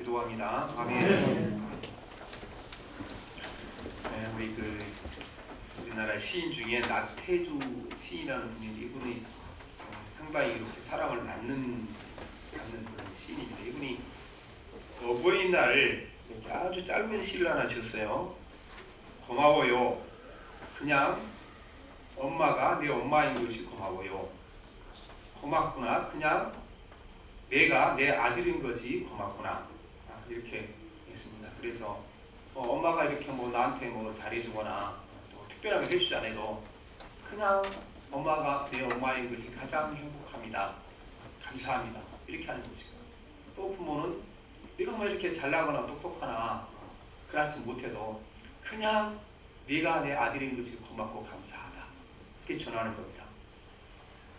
기도합니다. 아멘. 우리 우리나라 시인 중에 나태주 시인이라는 분인데 이분이 상당히 이렇게 사랑을 받는 그런 시인입니다. 이분이 어버이날 이렇게 아주 짧은 시를 하나 지었어요. 고마워요. 그냥 엄마가 내 엄마인 것이 고마워요. 고맙구나. 그냥 내가 내 아들인 것이 고맙구나. 이렇게 했습니다. 그래서 엄마가 이렇게 나한테 잘해주거나 또 특별하게 해주지 않아도 그냥 엄마가 내 엄마인 것이 가장 행복합니다. 감사합니다. 이렇게 하는 것이고, 또 부모는 네가 이렇게 잘나거나 똑똑하나 그렇지 못해도 그냥 네가 내 아들인 것이 고맙고 감사하다. 이렇게 전하는 겁니다.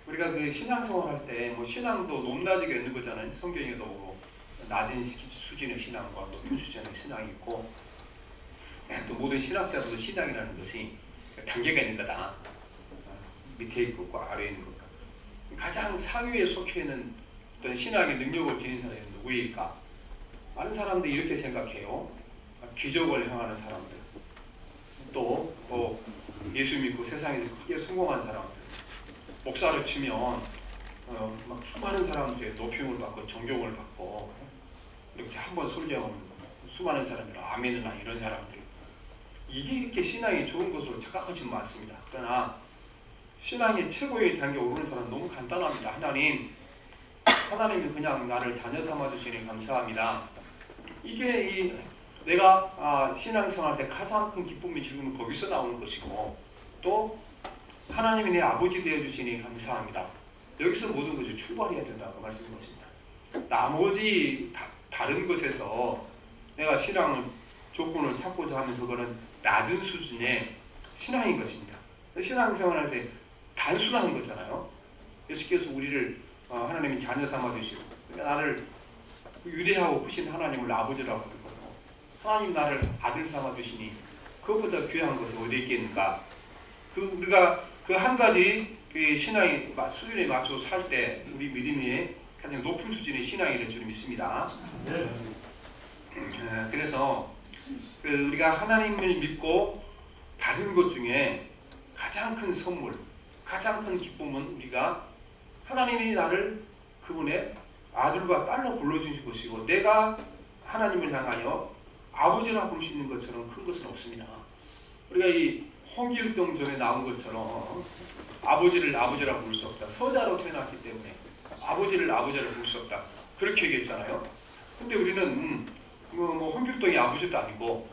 우리가 신앙생활 할 때 신앙도 높낮이가 있는 거잖아요. 성경에도 낮은 수준의 신앙과 높은 수준의 신앙이 있고, 또 모든 신학자들도 신앙이라는 것이 단계가 있는 거다. 밑에 있는 것과 아래에 있는 것과 가장 상위에 속해 있는 어떤 신앙의 능력을 지닌 사람이 누구일까? 많은 사람들이 이렇게 생각해요. 기적을 행하는 사람들, 또 예수 믿고 세상에서 크게 성공한 사람들, 목사를 치면 막 수많은 사람들의 높임을 받고 존경을 받고 이렇게 한번 설교하면 수많은 사람들이 아멘이나 이런 사람들, 이게 이렇게 신앙이 좋은 것으로 착각하지는 않습니다. 그러나 신앙의 최고의 단계에 오르는 사람은 너무 간단합니다. 하나님이 그냥 나를 자녀 삼아 주시니 감사합니다. 이게 내가 신앙생활 때 가장 큰 기쁨이 지금은 거기서 나오는 것이고, 또 하나님이 내 아버지 되어 주시니 감사합니다. 여기서 모든 것이 출발해야 된다고 말씀인 것입니다. 나머지 다른 것에서 내가 신앙 조건을 찾고자 하면 그거는 낮은 수준의 신앙인 것입니다. 신앙생활할 때 단순한 거잖아요. 예수께서 우리를 하나님이 자녀 삼아 주시고, 그러니까 나를 위대하고 크신 하나님을 아버지라고 부르고, 하나님 나를 아들 삼아 주시니 그것보다 귀한 것이 어디 있겠는가? 우리가 그 한 가지 신앙의 수준에 맞춰 살 때 우리 믿음이 가장 높은 수준의 신앙이 될 줄 믿습니다. 그래서 우리가 하나님을 믿고 받은 것 중에 가장 큰 선물, 가장 큰 기쁨은 우리가 하나님이 나를 그분의 아들과 딸로 불러주신 것이고, 내가 하나님을 향하여 아버지라 부를 수 있는 것처럼 큰 것은 없습니다. 우리가 이 홍길동전에 나온 것처럼 아버지를 아버지라 부를 수 없다. 서자로 태어났기 때문에 아버지를 아버지라 부를 수 없다. 그렇게 얘기했잖아요. 근데 우리는 홍길동이 아버지도 아니고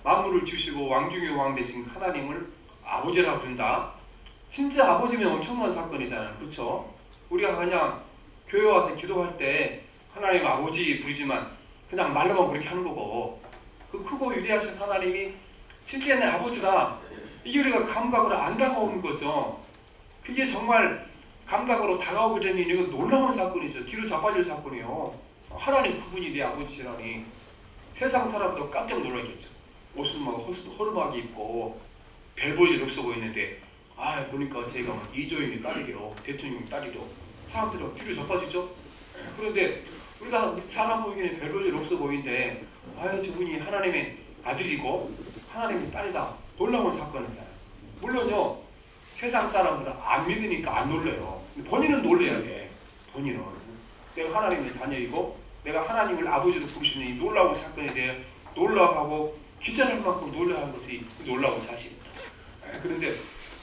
만물을 주시고 왕중의 왕 되신 하나님을 아버지라 부른다. 진짜 아버지면 엄청난 사건이잖아요. 그렇죠? 우리가 그냥 교회 와서 기도할 때 하나님 아버지 부르지만 그냥 말로만 그렇게 하는 거고, 그 크고 위대하신 하나님이 진짜 내 아버지다. 이게 우리가 감각으로 안 다가오는 거죠. 그게 정말 감각으로 다가오게 되면 이건 놀라운 사건이죠. 뒤로 자빠질 사건이에요. 하나님 그분이 내 아버지시라니 세상 사람도 깜짝 놀라겠죠. 옷을 허름하게 입고 별 볼 일 없어 보이는데 보니까 제가 이조임이 딸이래요. 대통령 딸이죠. 사람들이 뒤로 자빠지죠. 그런데 우리가 사람 보기에는 별 볼 일 없어 보이는데 저분이 하나님의 아들이고 하나님의 딸이다. 놀라운 사건이잖아요. 물론요, 세상 사람들은 안 믿으니까 안 놀래요. 본인은 놀래야 돼. 본인은 내가 하나님의 자녀이고 내가 하나님을 아버지로 부르시는 이 놀라운 사건에 대해 놀라워하고 기절할 만큼 놀라는 것이 놀라운 사실입니다. 그런데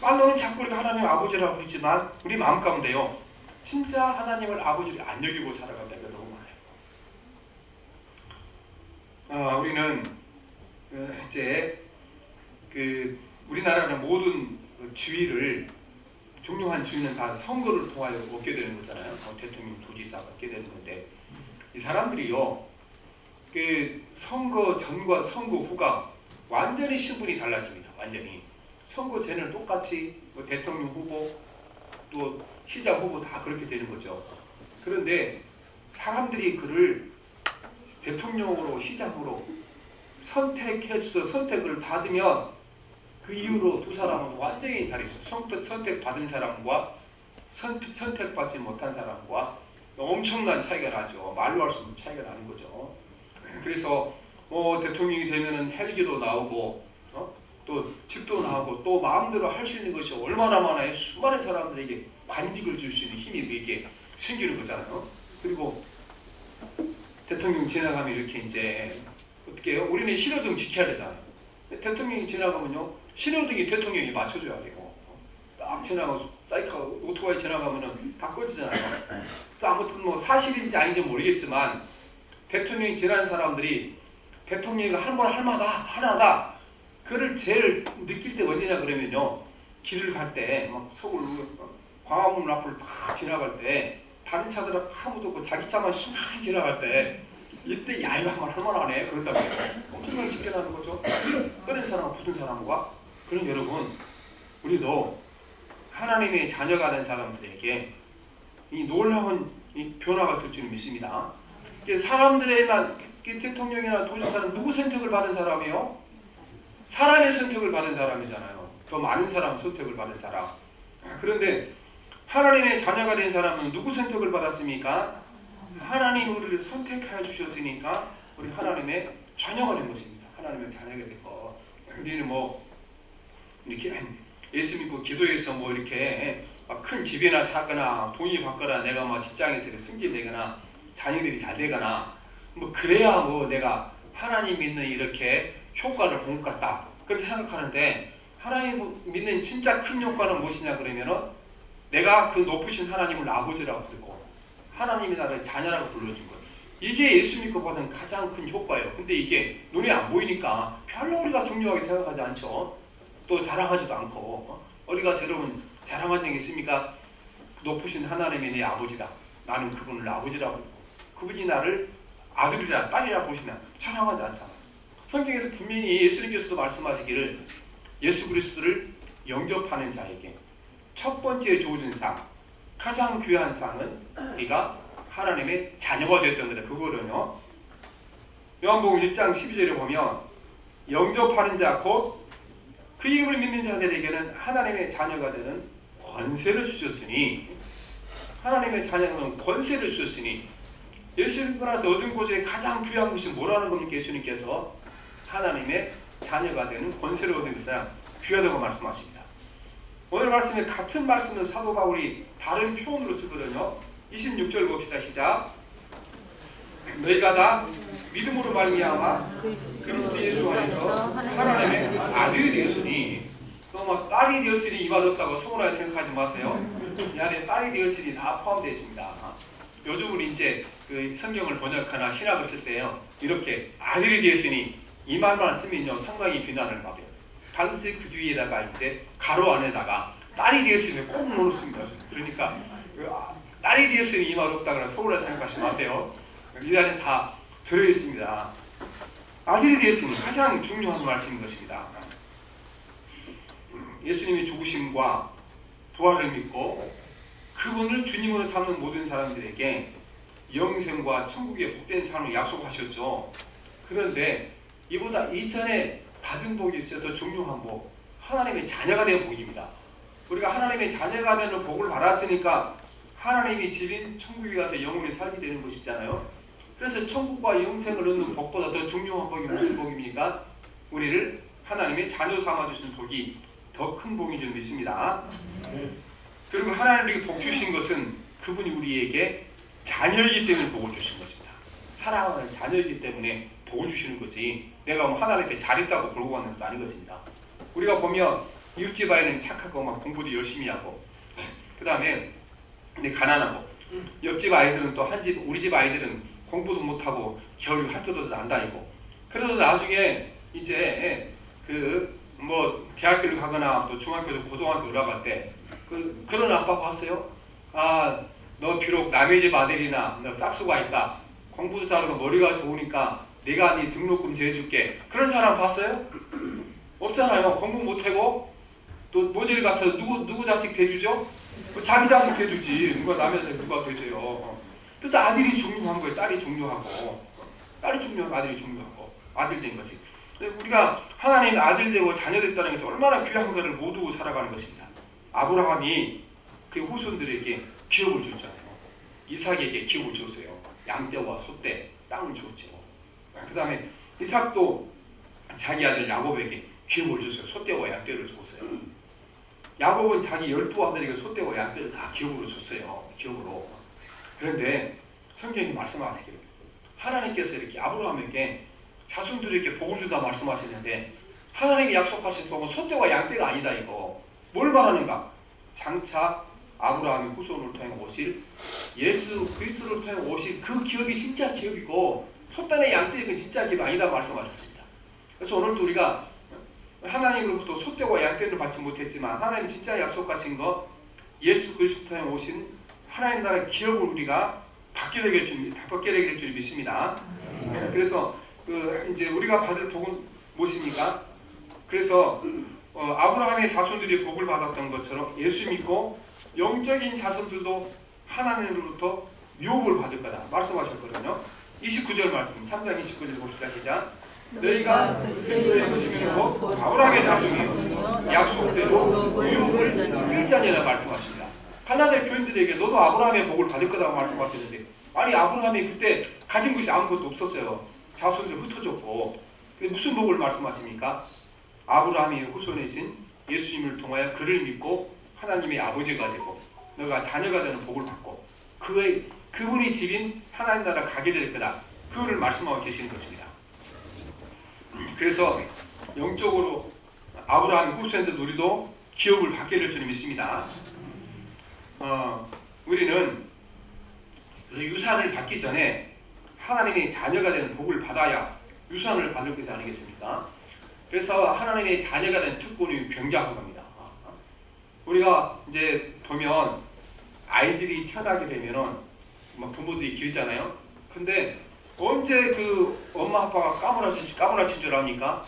말로는 자꾸 우리가 하나님 아버지라고 부르지만 우리 마음 가운데요, 진짜 하나님을 아버지를 안 여기고 살아갈 때가 너무 많아요. 우리는 이제 우리나라의 모든 주의를, 중요한 주의는 다 선거를 통하여 얻게 되는 거잖아요. 대통령, 도지사 얻게 되는 건데, 이 사람들이요, 선거 전과 선거 후가 완전히 신분이 달라집니다. 완전히 선거 전에는 똑같이 대통령 후보 또 시장 후보 다 그렇게 되는 거죠. 그런데 사람들이 그를 대통령으로 시장으로 선택해서 선택을 받으면 그 이후로 두 사람은 완전히 다르죠. 선택받은 사람과 선택받지 못한 사람과 엄청난 차이가 나죠. 말로 할 수 없는 차이가 나는 거죠. 그래서 대통령이 되면은 헬기도 나오고 또 집도 나오고 또 마음대로 할 수 있는 것이 얼마나 많아요. 수많은 사람들에게 관직을 줄 수 있는 힘이 이게 생기는 거잖아요. 그리고 대통령 지나가면 이렇게 이제 어떻게 해요? 우리는 신호등 지켜야 되잖아요. 대통령이 지나가면요, 신호등이 대통령이 맞춰줘야 돼요. 딱 지나가고 사이클 오토바이 지나가면은 다 꺼지잖아요. 아무튼 뭐 사실인지 아닌지 모르겠지만 대통령이 지나는 사람들이 대통령이 한 번 하나다. 그를 제일 느낄 때 언제냐 그러면요, 길을 갈 때 막 서울 광화문 앞을 딱 지나갈 때 다른 차들은 아무도 없고 자기 차만 쑥 지나갈 때 이때 야 이거 한번 할만하네 그런다고 엄청나게 쉽게 나는 거죠. 끓는 사람과 붙은 사람과. 그럼 여러분, 우리도 하나님의 자녀가 된 사람들에게 이 놀라운 이 변화가 있을 줄 믿습니다. 사람들에만 대통령이나 도지사는 누구 선택을 받은 사람이에요? 사람의 선택을 받은 사람이잖아요. 더 많은 사람 선택을 받은 사람. 그런데 하나님의 자녀가 된 사람은 누구 선택을 받았습니까? 하나님 우리를 선택해 주셨으니까 우리 하나님의 자녀가 된 것입니다. 하나님의 자녀가 된 거. 우리는 뭐 이렇게 예수 믿고 기도해서 뭐 이렇게 큰 집이나 사거나 돈이 받거나 내가 뭐 직장에서 승진되거나 자녀들이 잘 되거나 뭐 그래야 뭐 내가 하나님 믿는 이렇게 효과를 본 것 같다 그렇게 생각하는데, 하나님 믿는 진짜 큰 효과는 무엇이냐 그러면은 내가 그 높으신 하나님을 아버지라고 부르고 하나님이 나를 자녀라고 불러준 것. 이게 예수 믿고 받은 가장 큰 효과예요. 근데 이게 눈에 안 보이니까 별로 우리가 중요하게 생각하지 않죠. 또 자랑하지도 않고. 어디 가서 여러분 자랑한 적이 있습니까? 높으신 하나님이 내 아버지다. 나는 그분을 아버지라고 부르고 그분이 나를 아들이라 딸이라 보시면 자랑하지 않잖아요. 성경에서 분명히 예수님께서도 말씀하시기를 예수 그리스도를 영접하는 자에게 첫 번째 주어진 상, 가장 귀한 상은 우리가 하나님의 자녀가 되었던 거다. 그거는요, 요한복음 1장 12절에 보면 영접하는 자 곧 그 이름을 믿는 자들에게는 하나님의 자녀가 되는 권세를 주셨으니, 하나님의 자녀는 권세를 주셨으니 예수 믿고 나서 얻은 것에 가장 귀한 것이 뭐라는 겁니까? 예수님께서 하나님의 자녀가 되는 권세를 얻은 것은 귀하다고 말씀하십니다. 오늘 말씀에 같은 말씀을 사도 바울이 다른 표현으로 쓰거든요. 26절 봅시다. 시작. 너희가 다 믿음으로 말미암아 그리스도 예수 안에서 하나님의 아들이 되었으니, 또 막 딸이 되었으니 이만 없다고 소문하게 생각하지 마세요. 이 안에 딸이 되었으니 다 포함되어 있습니다. 요즘은 이제 그 성경을 번역하나 신학을 쓸 때요, 이렇게 아들이 되었으니 이 말만 쓰면요 상당히 비난을 받아요. 반드시 그 뒤에다가 이제 가로 안에다가 딸이 되었으니 꼭 넣습니다. 그러니까 딸이 되었으니 이 말 없다고 소문하게 생각하시면 안 돼요. 이 안에 다 들어있습니다. 아들이 되었으니 가장 중요한 말씀인 것입니다. 예수님의 죽으심과 부활을 믿고 그분을 주님으로 삼는 모든 사람들에게 영생과 천국의 복된 삶을 약속하셨죠. 그런데 이보다 이전에 받은 복이 있어요. 더 중요한 복, 하나님의 자녀가 된 복입니다. 우리가 하나님의 자녀가 되는 복을 받았으니까 하나님이 집인 천국에 가서 영원히 살게 되는 것이잖아요. 그래서 천국과 영생을 얻는 복보다 더 중요한 복이 무슨 복입니까? 우리를 하나님의 자녀 삼아주신 복이 더 큰 복인 줄 믿습니다. 그리고 하나님에게 복 주신 것은 그분이 우리에게 자녀이기 때문에 복을 주신 것입니다. 사랑하는 자녀이기 때문에 복을 주시는 거지 내가 뭐 하나님께 잘했다고 벌고 받는 것은 아닌 것입니다. 우리가 보면 이웃집 아이는 착하고 막 공부도 열심히 하고, 그 다음에 근데 가난하고, 옆집 아이들은 또 우리 집 아이들은 공부도 못하고 겨울 학교도 안 다니고, 그래도 나중에 이제 뭐 대학교를 가거나 또 중학교도 고등학교 올라갈 때 그런 아빠 봤어요? 너 비록 남의 집 아들이나 너 싹수가 있다, 공부도 잘하고 머리가 좋으니까 내가 네 등록금 대줄게, 그런 사람 봤어요? 없잖아요. 공부 못하고 또 모델 같아서 누구 자식 대주죠? 자기 자식 대주지. 누가 남의 자식 누가 대줘요. 그래서 아들이 중요한 거예요. 딸이 중요하고, 딸이 중요하고 아들이 중요하고, 아들 된 것이. 우리가 하나님의 아들 되고 자녀 됐다는 것이 얼마나 귀한 것을 모두고 살아가는 것입니다. 아브라함이 그 후손들에게 기업을 줬잖아요. 이삭에게 기업을 줬어요. 양떼와 소떼, 땅을 줬죠. 그 다음에 이삭도 자기 아들 야곱에게 기업을 줬어요. 소떼와 양떼를 줬어요. 야곱은 자기 12아들에게 소떼와 양떼를 다 기업으로 줬어요. 기업으로. 그런데 성경이 말씀하시기를 하나님께서 이렇게 아브라함에게 자손들에게 복을 주다 말씀하시는데 하나님이 약속하신 복은 소떼와 양떼가 아니다 이거. 뭘 말하는가? 장차 아브라함의 후손을 통해 오실 예수 그리스도를 통해 오실 그 기업이 진짜 기업이고 소떼와 양떼는 진짜 기업이 아니다 말씀하셨습니다. 그래서 오늘도 우리가 하나님으로부터 소떼와 양떼를 받지 못했지만 하나님 진짜 약속하신 것 예수 그리스도 통해 오신 하나님 나라의 기업을 우리가 받게 되길 줄 믿습니다. 그래서 이제 우리가 받을 복은 무엇입니까? 그래서 아브라함의 자손들이 복을 받았던 것처럼 예수 믿고 영적인 자손들도 하나님으로부터 유업을 받을 거다 말씀하셨거든요. 29절 말씀 3장 29절 봅시다. 시작. 너희가 그리스도의 것이므로 아브라함의 자손이요 약속대로 유업을 얻을 자니라 말씀하십니다. 하나님의 교인들에게 너도 아브라함의 복을 받을 거라고 말씀하시는데 아니 아브라함이 그때 가진 것이 아무것도 없었어요. 자손들 흩어졌고 무슨 복을 말씀하십니까? 아브라함의 후손이신 예수님을 통하여 그를 믿고 하나님의 아버지가 되고 너가 자녀가 되는 복을 받고 그분이 집인 하나님 나라 가게 될 거다. 그거를 말씀하고 계시는 것입니다. 그래서 영적으로 아브라함의 후손들 우리도 기업을 받게 될 줄 믿습니다. 우리는 유산을 받기 전에 하나님의 자녀가 되는 복을 받아야 유산을 받을 것이 아니겠습니까? 그래서 하나님의 자녀가 된 특권이 굉장한 겁니다. 우리가 이제 보면 아이들이 태어나게 되면은 부모들이 길잖아요. 근데 언제 그 엄마 아빠가 까무라친 줄 아니까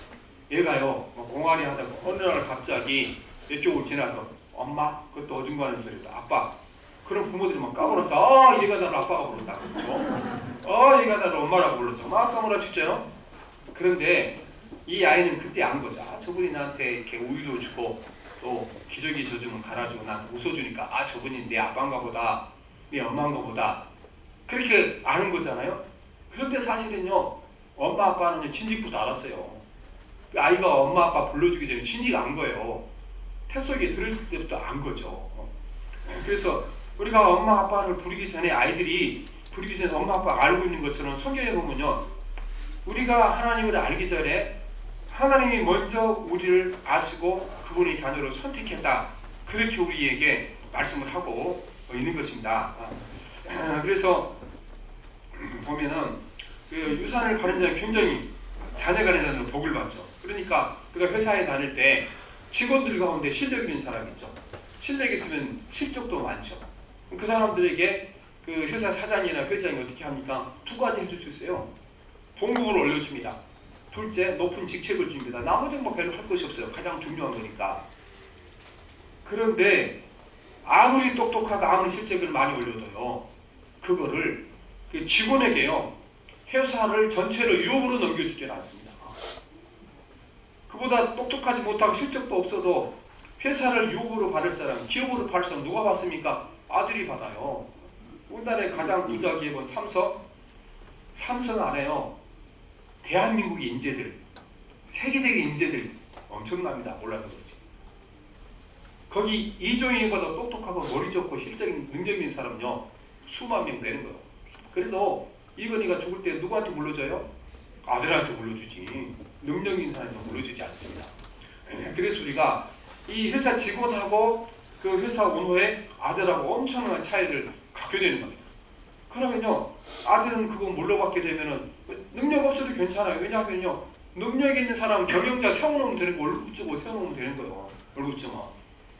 얘가요 공활이 하다가 어느 날 갑자기 이쪽으로 지나서 엄마 그것도 어중간한 소리다. 아빠 그런 부모들이 막 까무라쳐. 얘가 나를 아빠가 부른다. 그렇죠? 얘가 나를 엄마라고 불렀죠. 막 까무라치죠. 그런데 이 아이는 그때 안 거죠. 저분이 나한테 이렇게 우유도 주고 또 기저귀 젖으면 갈아주고 나한테 웃어주니까 저분이 내 아빠인가 보다 내 엄마인가 보다 그렇게 아는 거잖아요. 그런데 사실은요 엄마 아빠는 진직부터 알았어요. 그 아이가 엄마 아빠 불러주기 전에 진지가 안 거예요. 태 속에 들었을 때부터 안 거죠. 그래서 우리가 엄마 아빠를 부르기 전에 아이들이 부르기 전에 엄마 아빠 알고 있는 것처럼 성경에 보면요 우리가 하나님을 알기 전에 하나님이 먼저 우리를 아시고 그분의 자녀로 선택했다. 그렇게 우리에게 말씀을 하고 있는 것입니다. 그래서 보면은 그 유산을 받은 자는 굉장히 자녀가 된 자는 복을 받죠. 그러니까 그가 회사에 다닐 때 직원들 가운데 실력 있는 사람이 있죠. 실력 있으면 실적도 많죠. 그 사람들에게 그 회사 사장이나 회장이 어떻게 합니까? 두 가지 해줄 수 있어요. 봉급을 올려줍니다. 둘째, 높은 직책을 줍니다. 나머지는 뭐 별로 할 것이 없어요. 가장 중요한 거니까. 그런데 아무리 똑똑하고 아무리 실적을 많이 올려도요. 그거를 그 직원에게요. 회사를 전체로 유업으로 넘겨주지 않습니다. 그보다 똑똑하지 못하고 실적도 없어도 회사를 유업으로 받을 사람, 기업으로 받을 사람 누가 받습니까? 아들이 받아요. 우리나라의 가장 부자 기업은 삼성 안에요. 대한민국의 인재들, 세계적인 인재들 엄청납니다. 올라서 그렇지. 거기 이종희보다 똑똑하고 머리 좋고 실적인 능력 있는 사람은요. 수만 명 되는 거예요. 그래도 이건희가 죽을 때 누구한테 물려줘요? 아들한테 물려주지. 능력 있는 사람한테 물려주지 않습니다. 그래서 우리가 이 회사 직원하고 그 회사 오너의 아들하고 엄청난 차이를 갖게 되는 겁니다. 그러면요, 아들은 그거 물러받게 되면은 능력 없어도 괜찮아요. 왜냐하면요, 능력 있는 사람은 경영자 세워놓으면 되는 거, 월급 주고 세워놓으면 되는 거예요. 월급 주면.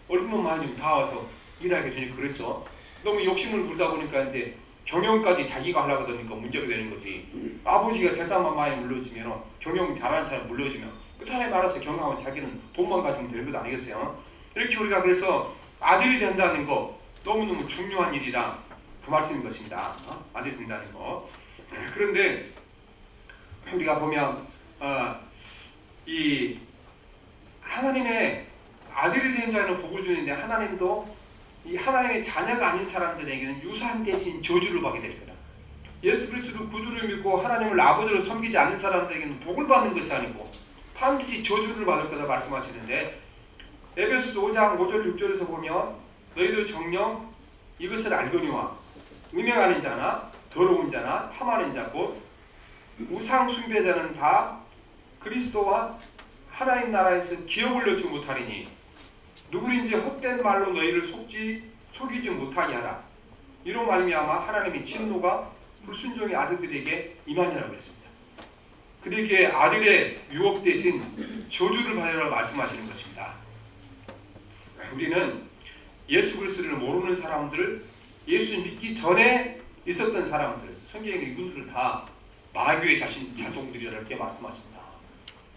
월급만 많이 주면 다 와서 일하게 되니 그랬죠. 너무 욕심을 부르다 보니까 이제 경영까지 자기가 하려고 그러니까 문제가 되는 거지. 아버지가 재산만 많이 물려주면, 경영 잘하는 사람 물려주면, 그 사람이 알아서 경영하면 자기는 돈만 가지면 되는 것 아니겠어요? 이렇게 우리가 그래서 아들이 된다는 거 너무너무 중요한 일이라 그 말씀인 것입니다. 아들이 된다는 거. 그런데 우리가 보면 이 하나님의 아들이 된 자는 복을 주는데 하나님도 이 하나님의 자녀가 아닌 사람들에게는 유산 대신 저주를 받게 될 거다. 예수 그리스도 구주를 믿고 하나님을 아버지로 섬기지 않는 사람들에게는 복을 받는 것이 아니고 반드시 저주를 받을 거다 말씀하시는데, 에베소서 5장 5절 6절에서 보면 너희도 정녕 이것을 알거니와 음행하는 자나 더러운 자나 탐하는 자 곧 우상 숭배자는 다 그리스도와 하나님 나라에서 기업을 얻지 못하리니 누구든지 헛된 말로 너희를 속이지 못하게 하라. 이로 말미암아 하나님의 진노가 불순종의 아들들에게 임하니라고 했습니다. 그들에게 아들의 유업 대신 저주를 받으라고 말씀하시는 것입니다. 우리는 예수 그리스도를 모르는 사람들, 예수 믿기 전에 있었던 사람들, 성경에 이분들을 다 마귀의 자손들이라 이렇게 말씀하십니다.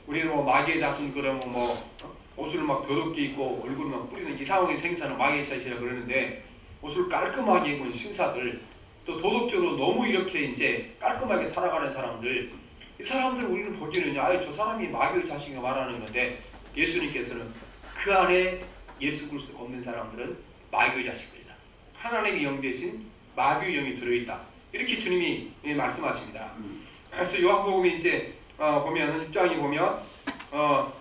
우리는 뭐 마귀의 자손 그러면 뭐 옷을 막 더럽게 입고 얼굴을 막 뿌리는 이상하게 생긴 사람 마귀의 자손이라고 그러는데, 옷을 깔끔하게 입은 신사들, 또 도덕적으로 너무 이렇게 이제 깔끔하게 살아가는 사람들, 이 사람들 우리는 보기에는 저 사람이 마귀의 자식이 말하는 건데, 예수님께서는 그 안에 예수 그리스도 없는 사람들은 마귀의 자식들이다. 하나님의 영 대신 마귀의 영이 들어있다. 이렇게 주님이 말씀하십니다. 그래서 요한복음에 이제 보면 6장에 보면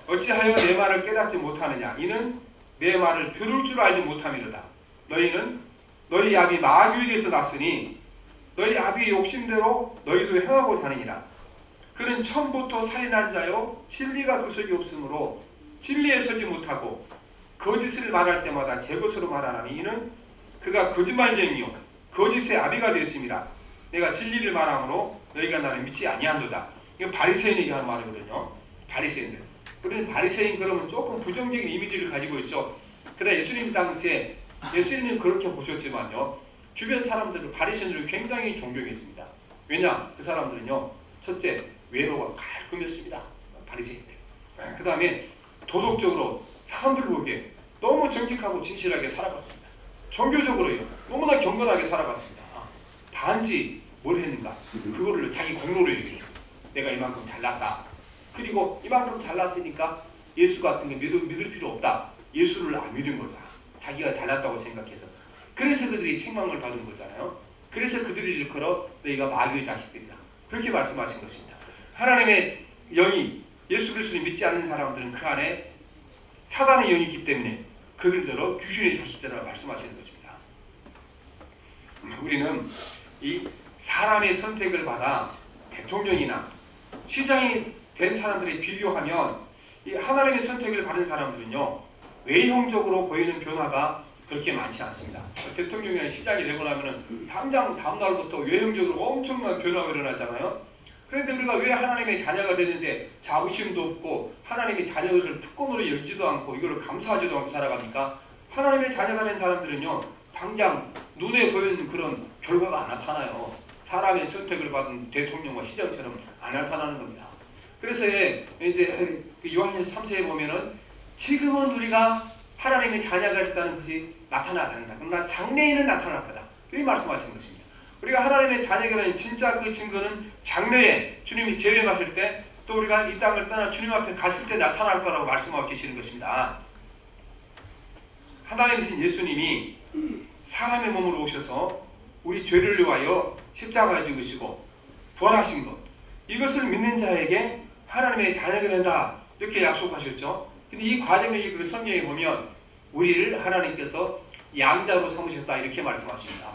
어찌하여 내 말을 깨닫지 못하느냐, 이는 내 말을 들을 줄 알지 못함이로다. 너희는 너희 아비 마귀에게서 났으니 너희 아비의 욕심대로 너희도 행하고 다니니라. 그는 처음부터 살인한 자요 진리가 그 속에 없으므로 진리에 서지 못하고 거짓을 말할 때마다 제 것으로 말하나니 이는 그가 거짓말쟁이요 거짓의 아비가 되었습니다. 내가 진리를 말하므로 너희가 나를 믿지 아니한도다. 이건 바리새인에게 하는 말이거든요. 바리새인들. 우리는 바리새인 그러면 조금 부정적인 이미지를 가지고 있죠. 그러나 예수님 당시에 예수님은 그렇게 보셨지만요, 주변 사람들은 바리새인들을 굉장히 존경했습니다. 왜냐? 그 사람들은요, 첫째, 외모가 깔끔했습니다. 바리새인들. 그 다음에 도덕적으로 사람들 보기에 너무 정직하고 진실하게 살아갔습니다. 종교적으로요, 너무나 경건하게 살아갔습니다. 단지 뭘 했는가? 그거를 자기 공로로 얘기해요. 내가 이만큼 잘났다. 그리고 이만큼 잘났으니까 예수 같은 게 믿을 필요 없다. 예수를 안 믿은 거다. 자기가 잘났다고 생각해서. 그래서 그들이 책망을 받은 거잖아요. 그래서 그들을 일컬어 너희가 마귀의 자식들이다. 그렇게 말씀하신 것입니다. 하나님의 영이 예수 그리스도를 믿지 않는 사람들은 그 안에 사단의 영이 있기 때문에 그들더러 귀신의 자식들이라고 말씀하시는 것입니다. 우리는 이 사람의 선택을 받아 대통령이나 시장이 된 사람들에 비교하면 이 하나님의 선택을 받은 사람들은요, 외형적으로 보이는 변화가 그렇게 많지 않습니다. 대통령이나 시장이 되고 나면은 당장 다음날부터 외형적으로 엄청난 변화가 일어나잖아요. 그런데 우리가 왜 하나님의 자녀가 되는데 자부심도 없고 하나님의 자녀를 특권으로 여기지도 않고 이걸 감사하지도 않고 살아갑니까? 하나님의 자녀가 된 사람들은요, 당장 눈에 보이는 그런 결과가 안 나타나요. 사람의 선택을 받은 대통령과 시장처럼 안 나타나는 겁니다. 그래서 이제 요한일서 3세에 보면은 지금은 우리가 하나님의 자녀가 있다는 것이 나타나지 않는다. 그러나 장래에는 나타날 거다. 이렇게 말씀하신 것입니다. 우리가 하나님의 자녀가 된 진짜 그 증거는 장래에 주님이 재림하실 때, 또 우리가 이 땅을 떠나 주님 앞에 갔을 때 나타날 거라고 말씀하고 계시는 것입니다. 하나님이신 예수님이 사람의 몸으로 오셔서 우리 죄를 위하여 십자가에 죽으시고 부활하신 것, 이것을 믿는 자에게 하나님의 자녀가 된다, 이렇게 약속하셨죠. 근데 이 과정을 그 성경에 보면 우리를 하나님께서 양자로 삼으셨다, 이렇게 말씀하십니다.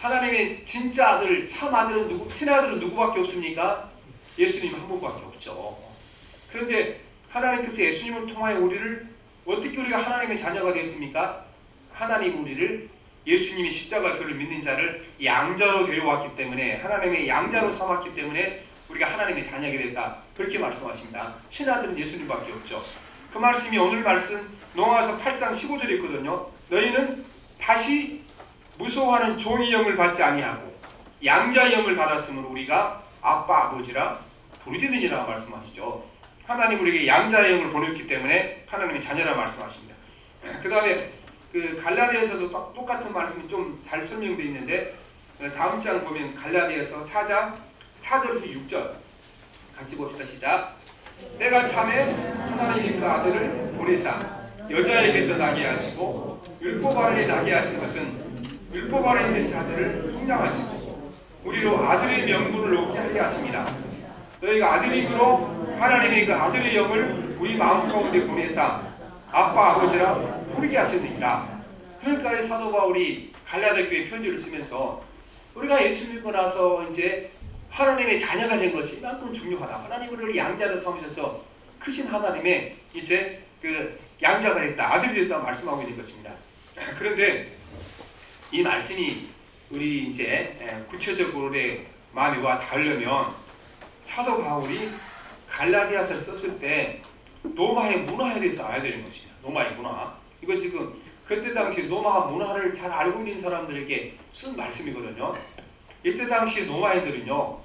하나님의 진짜 아들, 참 아들은 누구, 친아들은 누구밖에 없습니까? 예수님 한 분밖에 없죠. 그런데 하나님께서 예수님을 통하여 우리를 어떻게 우리가 하나님의 자녀가 되었습니까? 하나님 우리를 예수님이 십자가 그를 믿는 자를 양자로 데려왔기 때문에, 하나님의 양자로 삼았기 때문에 우리가 하나님의 자녀가 됐다, 그렇게 말씀하십니다. 친아들은 예수님밖에 없죠. 그 말씀이 오늘 말씀 로마서 8장 15절에 있거든요. 너희는 다시 무서워하는 종의 영을 받지 아니하고 양자의 영을 받았으므로 우리가 아빠 아버지라 부르짖느니라 말씀하시죠. 하나님 우리에게 양자의 영을 보냈기 때문에 하나님의 자녀라 말씀하십니다. 그 다음에 그 갈라디아에서도 똑같은 말씀이 좀 잘 설명되어 있는데, 다음 장 보면 갈라디아서 4장 4절에서 6절 같이 봅시다. 시작. 내가 참에 하나님의 그 아들을 보내사 여자에게서 나게 하시고 율법 아래에 나게 하신 것은 율법 아래 있는 자들을 속량하시고 우리로 아들의 명분을 놓게 하게 하십니다. 너희가 아들이므로 하나님의 그 아들의 영을 우리 마음 가운데 보내사 아빠 아버지라 부르게 하셨느니라. 그러니까 사도 바울이 갈라디아 교회 편지를 쓰면서 우리가 예수 믿고 나서 이제 하나님의 자녀가 된 것이 이만큼 중요하다. 하나님을 양자로 삼으셔서 크신 하나님의 이제 그 양자가 됐다, 아들이 됐다 말씀하고 있는 것입니다. 그런데 이 말씀이 우리 이제 구체적으로 내 마음에 와 닿으려면 사도 바울이 갈라디아서를 썼을 때 로마의 문화에 대해서 알아야 되는 것입니다. 로마의 문화. 이건 지금 그때 당시 로마 문화를 잘 알고 있는 사람들에게 쓴 말씀이거든요. 이때 당시 로마 애들은요,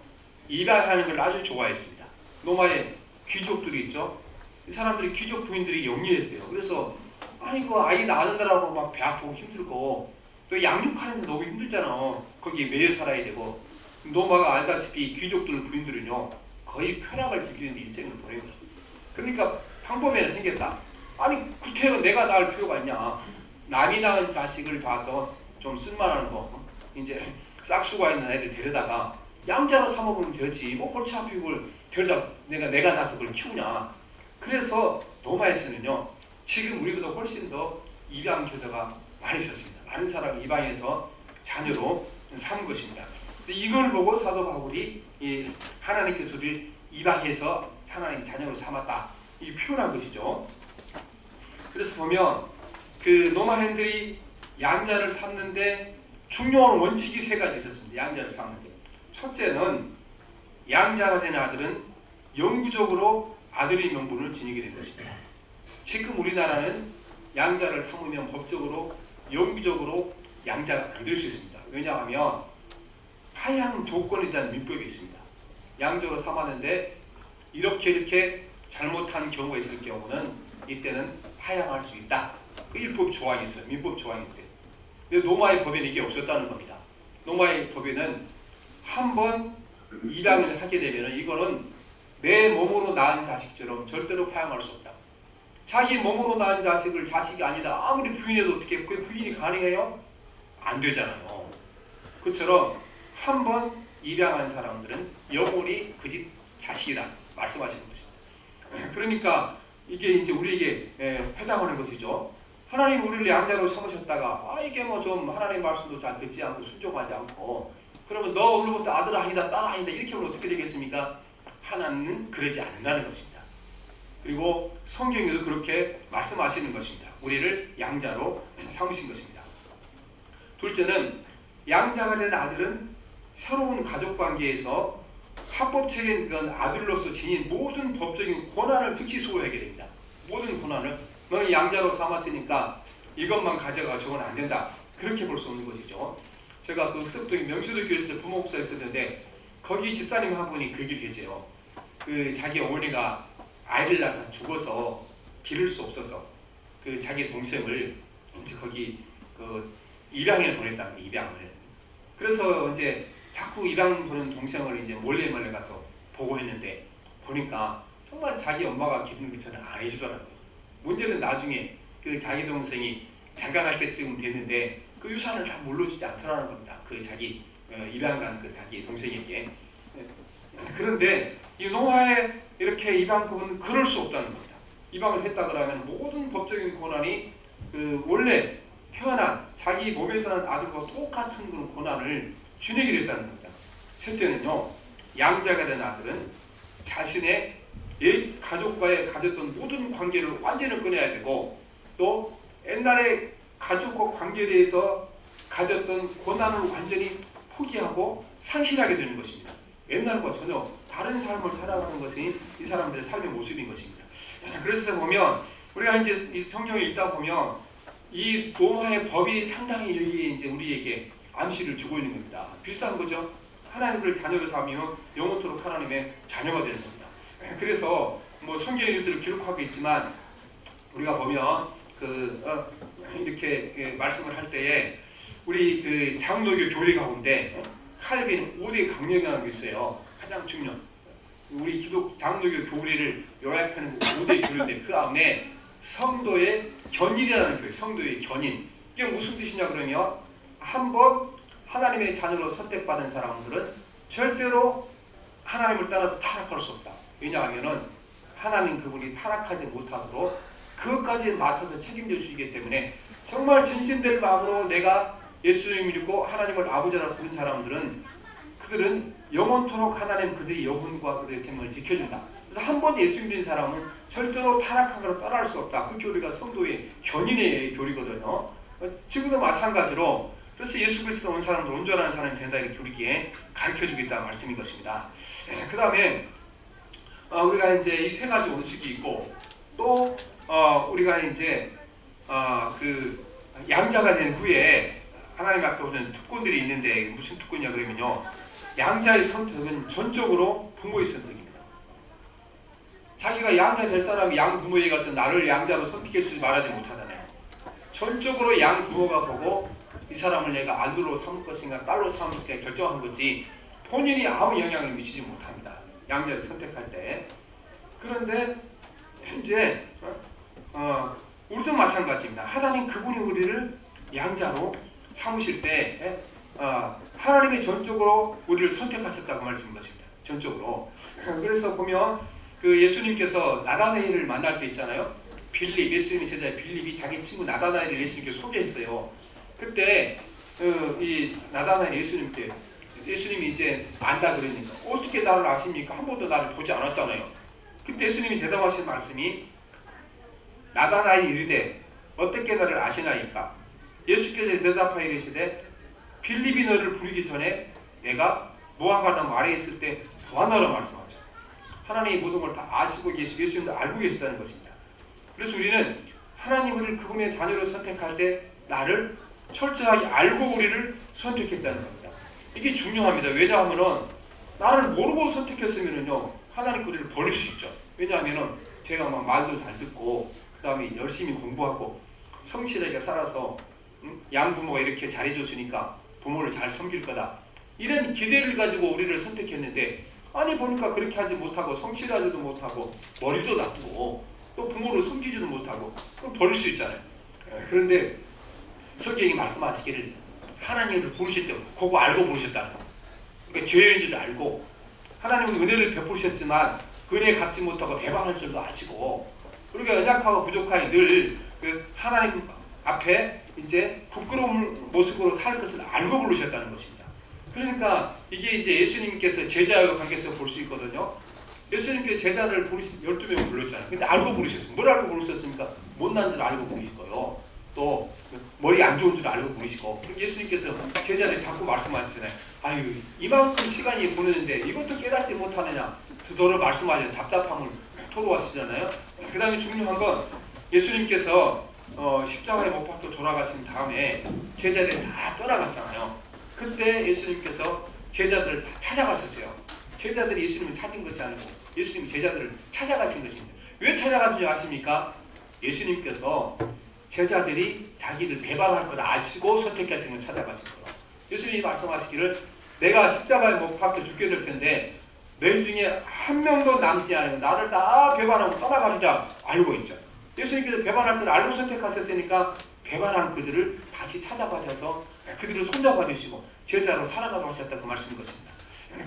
일하는 걸 아주 좋아했습니다. 로마의 귀족들이 있죠. 이 사람들이 귀족 부인들이 영리했어요. 그래서 아니 그 아이 낳는다라고 막 배 아프고 힘들고 또 양육하는데 너무 힘들잖아. 거기 매여 살아야 되고. 로마가 알다시피 귀족들 부인들은요 거의 쾌락을 즐기는 인생을 보내는 거죠. 그러니까 방법이 생겼다. 아니 구태여 내가 낳을 필요가 있냐. 남이 낳은 자식을 봐서 좀 쓸만한 거 이제 싹수가 있는 애들 데려다가 양자로 삼아보면 되지. 뭐 골치 아프고 데려다 내가 낳아서 그걸 키우냐. 그래서 로마에서는요 지금 우리보다 훨씬 더 입양 교사가 많이 있었습니다. 많은 사람이 입양해서 자녀로 삼은 것입니다. 이걸 보고 사도 바울이 이 하나님께서 우리를 입양해서 하나님 자녀로 삼았다 이 표현한 것이죠. 그래서 보면 그 로마인들이 양자를 삼는데 중요한 원칙이 세 가지 있었습니다. 양자를 삼는데 첫째는 양자가 된 아들은 영구적으로 아들의 명분을 지니게 된 것입니다. 지금 우리나라는 양자를 삼으면 법적으로 영구적으로 양자가 안 될 수 있습니다. 왜냐하면 하향 조건에 대한 민법이 있습니다. 양자로 삼았는데 이렇게 잘못한 경우가 있을 경우는 이때는 하향할 수 있다. 그 일법 조항이 있어요. 민법 조항이 있어요. 근데 로마의 법에는 이게 없었다는 겁니다. 로마의 법에는 한번 입양을 하게 되면 이거는 내 몸으로 낳은 자식처럼 절대로 파양할 수 없다. 자기 몸으로 낳은 자식을 자식이 아니다 아무리 부인해도 어떻게 그 부인이 가능해요? 안 되잖아요. 그처럼 한번 입양한 사람들은 영원히 그 집 자식이다 말씀하시는 것입니다. 그러니까 이게 이제 우리에게 해당하는 것이죠. 하나님 우리를 양자로 삼으셨다가 이게 뭐 좀 하나님 말씀도 잘 듣지 않고 순종하지 않고 그러면 너 오늘부터 아들 아니다 딸 아니다 이렇게 하면 어떻게 되겠습니까? 하나님은 그러지 않는다는 것입니다. 그리고 성경에도 그렇게 말씀하시는 것입니다. 우리를 양자로 삼으신 것입니다. 둘째는 양자가 된 아들은 새로운 가족관계에서 합법적인 그런 아들로서 지닌 모든 법적인 권한을 즉시 수호하게 됩니다. 모든 권한을 너는 양자로 삼았으니까 이것만 가져가 저건 안 된다. 그렇게 볼 수 없는 것이죠. 제가 그 흑석동의 명수도 교회에서 부목사 있었는데 거기 집사님 한 분이 그 얘기를 했죠. 그 자기 어머니가 아이를 낳다 죽어서 기를 수 없어서 그 자기 동생을 거기 그 입양에 보냈다는 입양을. 그래서 이제 자꾸 입양 보낸 동생을 이제 몰래 가서 보고했는데 보니까 정말 자기 엄마가 기분 미처는 안 해주더라고요. 문제는 나중에 그 자기 동생이 장가갈 때쯤 됐는데 그 유산을 다 물려주지 않더라는 겁니다. 그 자기 입양간 그 자기 동생에게. 그런데 이 노아의 이렇게 입양급은 그럴 수 없다는 겁니다. 입양을 했다 그러면 모든 법적인 권한이 그 원래 태어난 자기 몸에서 난 아들과 똑같은 그런 권한을 주내게 됐다는 겁니다. 셋째는요, 양자가 된 아들은 자신의 옛 가족과의 가졌던 모든 관계를 완전히 끊어야 되고 또 옛날에 가족과 관계에 대해서 가졌던 권한을 완전히 포기하고 상실하게 되는 것입니다. 옛날과 전혀 다른 삶을 살아가는 것이 이 사람들의 삶의 모습인 것입니다. 그래서 보면 우리가 이제 이 성경에 읽다 보면 이 로마의 법이 상당히 이제 우리에게 암시를 주고 있는 겁니다. 비슷한 거죠. 하나님을 자녀로 삼으면 영원토록 하나님의 자녀가 되는 겁니다. 그래서 뭐 성경의 뉴스를 기록하고 있지만 우리가 보면 이렇게 말씀을 할 때에 우리 그 장로교 교리 가운데 칼빈 5대 강령이라는 게 있어요. 가장 중요한 우리 기독 장로교 교리를 요약하는 5대 교리인데 그 안에 성도의 견인이라는 교리, 성도의 견인. 이게 무슨 뜻이냐 그러면 한번 하나님의 자녀로 선택받은 사람들은 절대로 하나님을 따라서 타락할 수 없다. 왜냐하면은 하나님 그분이 타락하지 못하도록 그것까지 맡아서 책임져 주시기 때문에 정말 진심된 마음으로 내가 예수님을 믿고 하나님을 아버지라 부른 사람들은 그들은 영원토록 하나님 그들의 영혼과 그들의 생명을 지켜준다. 그래서 한 번 예수 믿는 사람은 절대로 타락하거나 떠날 수 없다. 그 교리가 성도의 견인의 교리거든요. 지금도 마찬가지로 그래서 예수 그리스도 온 사람들 온전한 사람이 된다 이렇게 교리기에 가르쳐주겠다는 말씀인 것입니다. 그 다음에 우리가 이제 이 세 가지 원칙이 있고 또 우리가 이제 그 양자가 된 후에 하나님 앞에 오는 특권들이 있는데 무슨 특권이냐 그러면요, 양자의 선택은 전적으로 부모의 선택입니다. 자기가 양자 될 사람이 양 부모에 가서 나를 양자로 선택해 주지 말하지 못하잖아요. 전적으로 양 부모가 보고 이 사람을 내가 아들로 삼을 것인가 딸로 삼을 것인가 결정한 거지 본인이 아무 영향을 미치지 못합니다. 양자를 선택할 때. 그런데 현재 우리도 마찬가지입니다. 하나님 그분이 우리를 양자로 삼으실 때 하나님이 전적으로 우리를 선택하셨다고 말씀인 것입니다. 전적으로. 그래서 보면 그 예수님께서 나다나엘을 만날 때 있잖아요. 빌립, 예수님의 제자 빌립이 자기 친구 나다나엘을 예수님께 소개했어요. 그때 이 나다나엘 예수님이 이제 안다 그러니까 어떻게 나를 아십니까? 한 번도 나를 보지 않았잖아요. 그때 예수님이 대답하신 말씀이 나다나엘이 이르되 어떻게 나를 아시나이까? 예수께서 대답하여 이르시되 빌립이 너를 부르기 전에 내가 무화과나무 아래에 있을 때 보았노라 말씀하죠. 하나님이 모든 걸 다 아시고 계시고 예수님도 알고 계시다는 것입니다. 그래서 우리는 하나님을 그분의 자녀로 선택할 때 나를 철저하게 알고 우리를 선택했다는 겁니다. 이게 중요합니다. 왜냐하면 나를 모르고 선택했으면요 하나님 그들을 버릴 수 있죠. 왜냐하면 제가 막 말도 잘 듣고 그 다음에 열심히 공부하고 성실하게 살아서 양부모가 이렇게 잘해줬으니까 부모를 잘 섬길 거다 이런 기대를 가지고 우리를 선택했는데 아니 보니까 그렇게 하지 못하고 성실하지도 못하고 머리도 나쁘고 또 부모를 섬기지도 못하고 그럼 버릴 수 있잖아요. 그런데 성경이 말씀하시기를 하나님을 부르실 때 그거 알고 부르셨다는 거예요. 그러니까 죄인 줄 알고 하나님은 은혜를 베푸셨지만 그 은혜 갚지 못하고 배반할 줄도 아시고 우리가 연약하고 부족하니 늘 그 하나님 앞에 이제 부끄러운 모습으로 살 것을 알고 부르셨다는 것입니다. 그러니까 이게 이제 예수님께서 제자의 관계에서 볼 수 있거든요. 예수님께서 제자를 12명을 불렀잖아요. 근데 알고 부르셨어요. 뭘 알고 부르셨습니까? 못난 줄 알고 부르시고요. 또 머리 안 좋은 줄 알고 부르시고 예수님께서 제자들 자꾸 말씀하시잖아요. 아유 이만큼 시간이 보내는데 이것도 깨닫지 못하느냐 그도로 말씀하시는 답답함을 토로하시잖아요. 그 다음에 중요한 건 예수님께서 십자가에 못 박혀 돌아가신 다음에 제자들이 다 떠나갔잖아요. 그때 예수님께서 제자들을 다 찾아가셨어요. 제자들이 예수님을 찾은 것이 아니고 예수님이 제자들을 찾아가신 것입니다. 왜 찾아가신 줄 아십니까? 예수님께서 제자들이 자기를 배반할 걸 아시고 선택했으면 찾아가신 거예요. 예수님이 말씀하시기를 내가 십자가에 못 박혀 죽게 될 텐데 너희 중에 한 명도 남지 않으면 나를 다 배반하고 떠나가리라 알고 있죠. 예수님께서 배반할 줄 알고 선택하셨으니까 배반한 그들을 다시 찾아가셔서 그들을 손잡아 주시고 제자로 살아가게 하셨다고 말씀인 것입니다.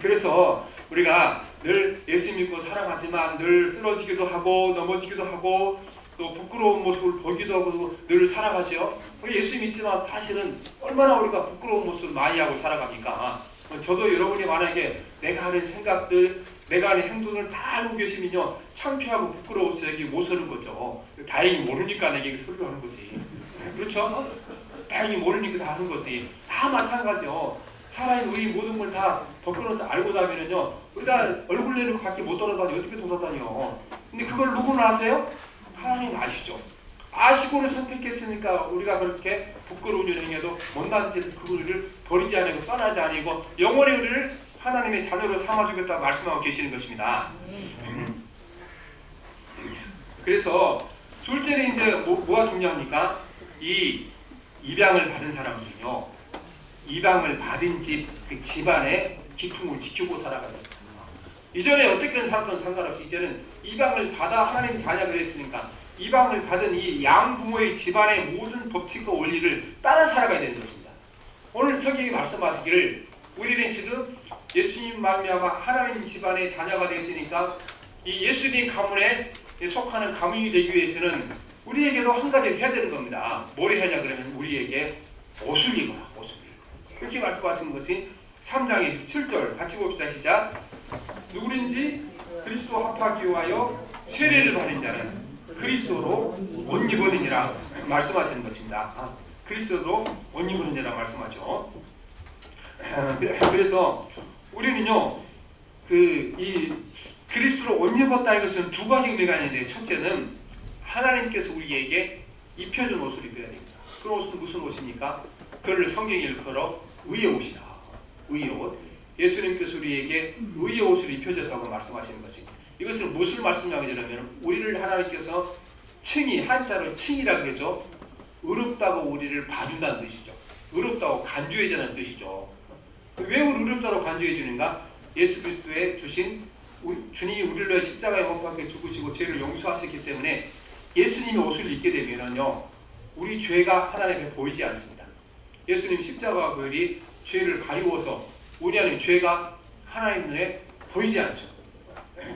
그래서 우리가 늘 예수 믿고 살아가지만 늘 쓰러지기도 하고 넘어지기도 하고 또 부끄러운 모습을 보기도 하고 늘 살아가죠. 우리 예수 믿지만 사실은 얼마나 우리가 부끄러운 모습을 많이 하고 살아갑니까? 저도 여러분이 만약에 내가 하는 생각들, 내가 하는 행동을 다 알고 계시면요 창피하고 부끄러워서 여기 못 서는 거죠. 다행히 모르니까 내게 설교하는 거지. 그렇죠? 다행히 모르니까 다 하는 거지. 다 마찬가지요. 살아있는 우리 모든 걸 다 덮어놓아서 알고 자면은요 우리가 얼굴 내리고 밖에 못 돌아다니 어떻게 돌아다녀. 근데 그걸 누구는 아세요? 하나님 아시죠. 아시고는 선택했으니까 우리가 그렇게 부끄러운 일을 행해도 못난 짓 그들을 버리지 않고 떠나지 아니고 영원히 우리를 하나님의 자녀로 삼아주겠다고 말씀하고 계시는 것입니다. 그래서 둘째는 이제 뭐가 중요합니까? 이 입양을 받은 사람은요 입양을 받은 그 집안의 기품을 지키고 살아가야 됩니다. 이전에 어떻게 살았던 상관없이 이제는 입양을 받아 하나님 자녀가 됐으니까 입양을 받은 이 양부모의 집안의 모든 법칙과 원리를 따라 살아가야 되는 것입니다. 오늘 성경이 말씀하시기를 우리는 지금 예수님 말미암아 하나님 집안의 자녀가 됐으니까 이 예수님 가문에 속하는 가문이 되기 위해서는 우리에게도 한 가지를 해야 되는 겁니다. 뭘 하냐 그러면 우리에게 옷을 입어라. 옷을. 그렇게 말씀하신 것이 3장 27절 같이 봅시다. 시작. 누구든지 그리스도 합하기 위하여 세례를 받은 자는 그리스도로 옷 입으느니라 말씀하시는 것입니다. 그리스도로 옷 입으느니라 말씀하죠. 그래서 우리는요, 이 그리스도로 옷 입었다 이것은 두 가지 의미가 있는데, 첫째는 하나님께서 우리에게 입혀준 옷을 입어야 됩니다. 그 옷은 무슨 옷입니까? 그를 성경에 일컬어 의의 옷이다. 의의 옷. 예수님께서 우리에게 의의 옷을 입혀줬다고 말씀하시는 것입니다. 이것은 무엇을 말씀하게 되냐면 우리를 하나님께서 칭의, 한자로 칭이라고 그러죠. 의롭다고 우리를 봐준다는 뜻이죠. 의롭다고 간주해주는 뜻이죠. 왜 의롭다고 간주해주는가? 예수 그리스도의 주신 주님이 우리를 위해 십자가에 못 박혀 죽으시고 죄를 용서하셨기 때문에 예수님의 옷을 입게 되면요, 우리 죄가 하나님 앞에 보이지 않습니다. 예수님 십자가 보혈이 죄를 가리워서 우리 안에 죄가 하나님 눈에 보이지 않죠.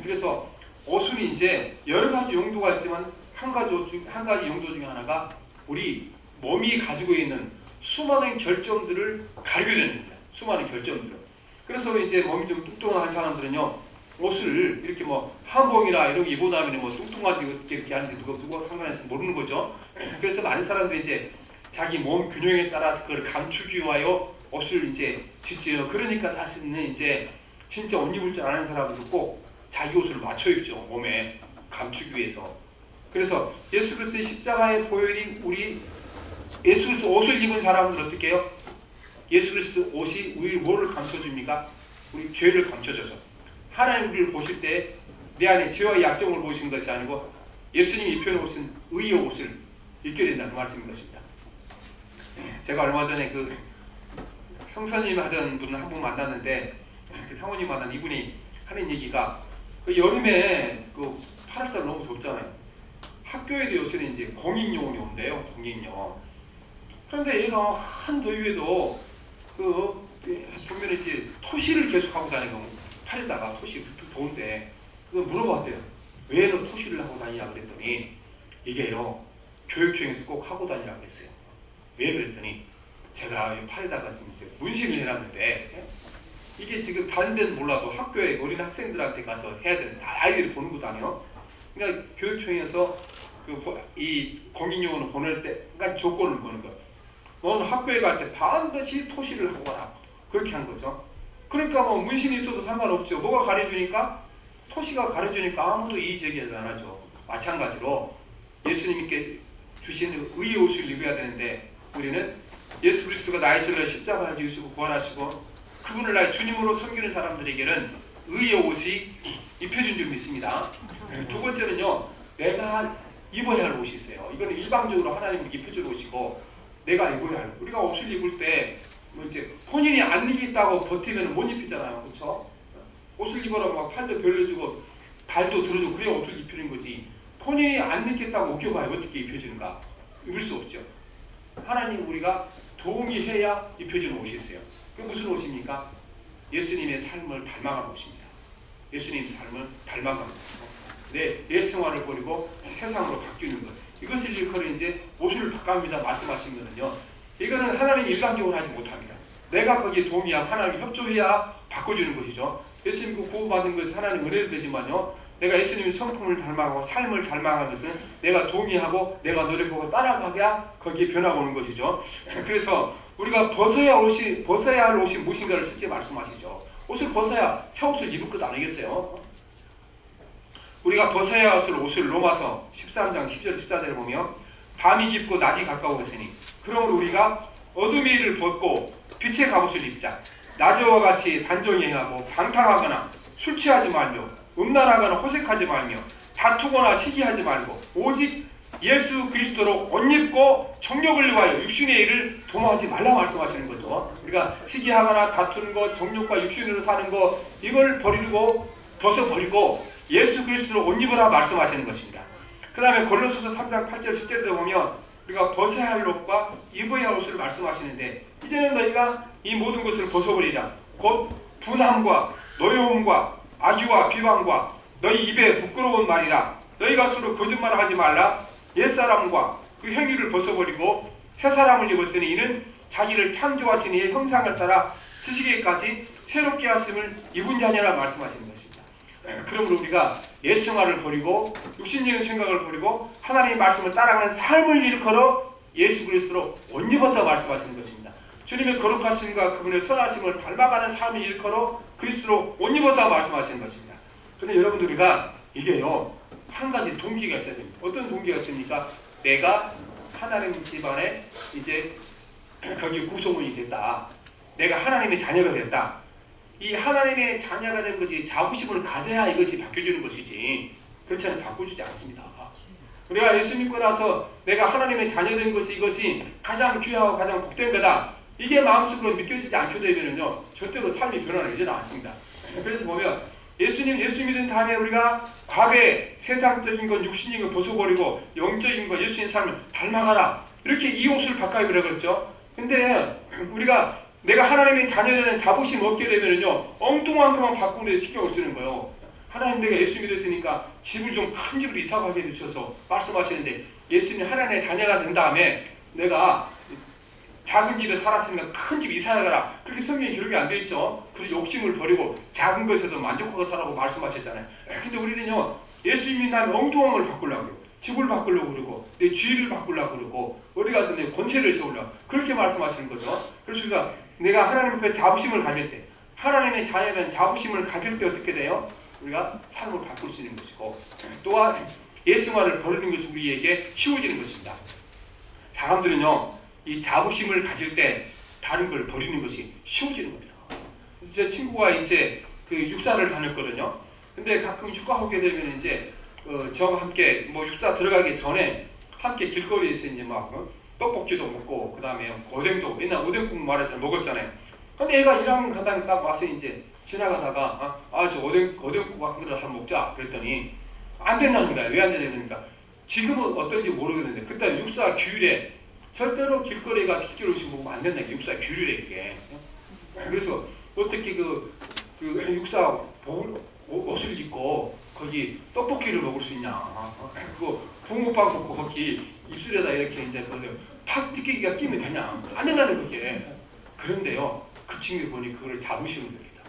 그래서 옷은 이제 여러 가지 용도가 있지만 한 가지 용도 중에 하나가 우리 몸이 가지고 있는 수많은 결점들을 가리게 됩니다. 수많은 결점들. 그래서 이제 몸이 좀 뚱뚱한 사람들은요, 옷을 이렇게 뭐 한복이나 이런 거 입고 나면 뭐 뚱뚱하게 이렇게 하는데 누가 상관해서 모르는 거죠. 그래서 많은 사람들이 이제 자기 몸 균형에 따라서 그걸 감추기 위하여 옷을 이제 짓죠. 그러니까 사실은 이제 진짜 옷 입을 줄 아는 사람들도 꼭 자기 옷을 맞춰 입죠. 몸에 감추기 위해서. 그래서 예수 그리스도의 십자가의 보혈이 우리 예수 그리스도 옷을 입은 사람은 어떻게 해요? 예수 그리스도 옷이 우리 뭐를 감춰줍니까? 우리 죄를 감춰줘서. 하나님 우리를 보실 때 내 안에 죄와 약점을 보시는 것이 아니고 예수님이 입혀놓으신 의의 옷을 입게 된다 그 말씀인 것입니다. 제가 얼마 전에 그 성사님 하던 분을 한 분 만났는데 그 성원님 만난 이분이 하는 얘기가 그 여름에 그 8월달 너무 덥잖아요. 학교에도 요새는 이제 공익용이 온대요. 공익용. 그런데 얘가 한 더위에도 그 보면 이제 토시를 계속 하고 다니고 팔에다가 토시 더운데 그거 물어봤대요. 왜 너 토시를 하고 다니냐 그랬더니 이게요 교육 중에서 꼭 하고 다니라고 그랬어요. 왜 그랬더니 제가 팔에다가 지금 이제 문신을 해놨는데 이게 지금 다른 데는 몰라도 학교에 어린 학생들한테 가서 해야 되는 아이들이 보는 것도 아니에요. 그러니까 교육청에서 이 공익용으로 보낼 때 그러니까 조건을 보는 거예요. 너는 학교에 갈 때 반드시 토시를 하고 가라. 그렇게 한 거죠. 그러니까 뭐 문신이 있어도 상관없죠. 뭐가 가려주니까? 토시가 가려주니까 아무도 이의제기를 안 하죠. 마찬가지로 예수님께 주신 의의 옷을 입어야 되는데 우리는 예수 그리스도가 나의 죄를 십자가에 지으시고 부활하시고 그분을 나의 주님으로 섬기는 사람들에게는 의의 옷이 입혀준 줄 믿습니다. 두 번째는요, 내가 입어야 할 옷이 있어요. 이거는 일방적으로 하나님이 입혀준 옷이고 내가 입어야 할 우리가 옷을 입을 때 뭐 이제 본인이 안 입겠다고 버티면 못 입히잖아요. 그렇죠? 옷을 입으라고 막 팔도 벌려주고 발도 들어주고 그래야 옷을 입히는 거지. 본인이 안 입겠다고 웃겨봐야 어떻게 입혀주는가? 입을 수 없죠. 하나님 우리가 동의해야 입혀주는 옷이 있어요. 그게 무슨 옷입니까? 예수님의 삶을 닮아가는 옷입니다. 예수님의 삶을 닮아가는 옷. 내 옛생활을 버리고 세상으로 바뀌는 것. 이것을 일컬어 이제 옷을 바꿔합니다. 말씀하시면은요. 이거는 하나님 일방적으로 하지 못합니다. 내가 거기에 동의하고 하나님 협조해야 바꿔주는 것이죠. 예수님 구원받은 것은 하나님 은혜도 되지만요. 내가 예수님의 성품을 닮아가고 삶을 닮아가는 것은 내가 동의하고 내가 노력하고 따라가야 거기에 변화가 오는 것이죠. 그래서 우리가 벗어야 할 옷이 무엇인가를 실제 말씀하시죠. 옷을 벗어야 새 옷을 입을 것 아니겠어요? 우리가 벗어야 할 옷을 로마서 13장 10절 14절에 보면 밤이 깊고 낮이 가까워졌으니 그러므로 우리가 어둠의 일을 벗고 빛의 갑옷을 입자. 낮과 같이 단정히 행하고 방탕하거나 술 취하지 말며 음란하거나 호색하지 말며 다투거나 시기하지 말고 오직 예수 그리스도로 옷 입고 정욕을 위하여 육신의 일을 도모하지 말라 말씀하시는 거죠. 우리가 시기하거나 다투는 것, 정욕과 육신으로 사는 것 이걸 버리고 벗어버리고 예수 그리스도로 옷 입으라 말씀하시는 것입니다. 그 다음에 골로새서 3장 8절 10절에 보면 우리가 벗어야 할 옷과 입어야 할 옷을 말씀하시는데 이제는 너희가 이 모든 것을 벗어버리라. 곧 분함과 노여움과 악의와 비방과 너희 입에 부끄러운 말이라. 너희가 서로 거짓말하지 말라. 옛사람과 그 행위를 벗어버리고 새사람을 입었으니 이는 자기를 창조하신 이의 형상을 따라 지식에까지 새롭게 하심을 입은 자녀라 말씀하시는 것입니다. 그러므로 우리가 옛 생활을 버리고 육신적인 생각을 버리고 하나님의 말씀을 따라가는 삶을 일컬어 예수 그리스도로 옷 입었다 말씀하시는 것입니다. 주님의 거룩하심과 그분의 선하심을 닮아가는 삶을 일컬어 그리스도로 옷 입었다 말씀하시는 것입니다. 그런데 여러분들 우리가 이게요 한 가지 동기가 있어야 됩니다. 어떤 동기가 있습니까? 내가 하나님 집안에 이제 거기 구성원이 됐다. 내가 하나님의 자녀가 됐다. 이 하나님의 자녀가 된 것이 자부심을 가져야 이것이 바뀌어주는 것이지 그렇지 않으면 바꿔주지 않습니다. 우리가 예수 믿고 나서 내가 하나님의 자녀 된 것이 이것이 가장 귀하고 가장 복된 거다. 이게 마음속으로 느껴지지 않게 되면요 절대로 삶이 변화되지 않습니다. 그래서 보면 예수 믿은 다음에 우리가 과거의 세상적인 건 육신적인 건 벗어버리고 영적인 건 예수님 삶을 닮아가라. 이렇게 이 옷을 바꿔입으라 그랬죠. 근데 우리가 내가 하나님의 자녀라는 자부심 얻게 되면요 엉뚱한 것만 바꾸는 데 신경을 쓰는 거예요. 하나님 내가 예수 믿었으니까 집을 좀 큰 집으로 이사가게 해주셔서 말씀하시는데 예수님 하나님의 자녀가 된 다음에 내가 작은 집에 살았으니까 큰 집 이사가라. 그렇게 성경에 기록이 안 돼 있죠. 그래서 욕심을 버리고 작은 것에도 만족하고 살라고 말씀하셨잖아요. 근데 우리는요 예수 믿는 한 엉뚱한 걸 바꾸려고 집을 바꾸려고 그러고 내 주의를 바꾸려고 그러고 어디 가서 내 권세를 세우려고 그렇게 말씀하시는 거죠. 그래서 우리가 내가 하나님 앞에 자부심을 가질 때 하나님의 자녀는 자부심을 가질 때 어떻게 돼요? 우리가 삶을 바꿀 수 있는 것이고 또한 옛생활을 버리는 것이 우리에게 쉬워지는 것입니다. 사람들은요 이 자부심을 가질 때 다른 걸 버리는 것이 쉬워지는 겁니다. 제 친구가 이제 그 육사를 다녔거든요. 근데 가끔 휴가 오게 되면 이제 저와 함께 뭐 육사 들어가기 전에 함께 길거리에서 이제 막 떡볶이도 먹고 그 다음에 오뎅도 옛날 오뎅국 말했잖아요. 먹었잖아요. 근데 얘가 1학년 간다고 딱 와서 이제 지나가다가 저 오뎅국 같은 걸 한번 먹자 그랬더니 안 된다는 거야. 왜 안 되냐니까 지금은 어떤지 모르겠는데 그때 육사 규율에 절대로 길거리가 10km씩 먹으면 안 된다는 게 육사 규율에 이게. 그래서 어떻게 그 육사 옷을 입고 거기 떡볶이를 먹을 수 있냐. 그거 붕어빵 먹고 거기 입술에다 이렇게 이제 팍 찢기기가 끼면 되냐. 안 된다는 거게. 그런데요 그 친구 보니 그걸 자부심을 느낀다.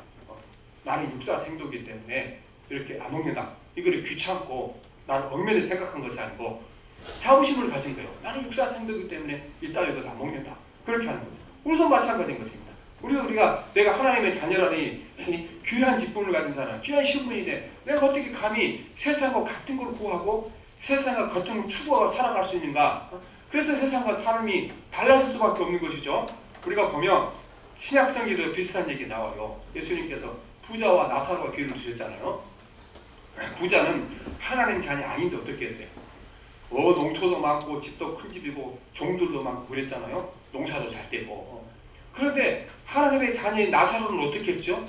나는 육사 생도기 때문에 이렇게 안 먹는다. 이거를 귀찮고 나는 얽매를 생각한 것이 아니고 자부심을 가진 거예요. 나는 육사 생도기 때문에 이따위도 다 먹는다. 그렇게 하는 거죠. 우리도 마찬가지인 것입니다. 우리가 내가 하나님의 자녀라니 귀한 기쁨을 가진 사람, 귀한 신분인데 내가 어떻게 감히 세상과 같은 걸 구하고 세상과 같은 걸 추구하고 살아갈 수 있는가? 그래서 세상과 사람이 달라질 수밖에 없는 것이죠. 우리가 보면 신약성경에도 비슷한 얘기 나와요. 예수님께서 부자와 나사로가 기회를 주셨잖아요. 부자는 하나님 자녀 아닌데 어떻게 했어요? 농토도 많고 집도 큰 집이고 종들도 많고 그랬잖아요. 농사도 잘 되고. 그런데 하나님의 자녀인 나사로는 어떻게 했죠?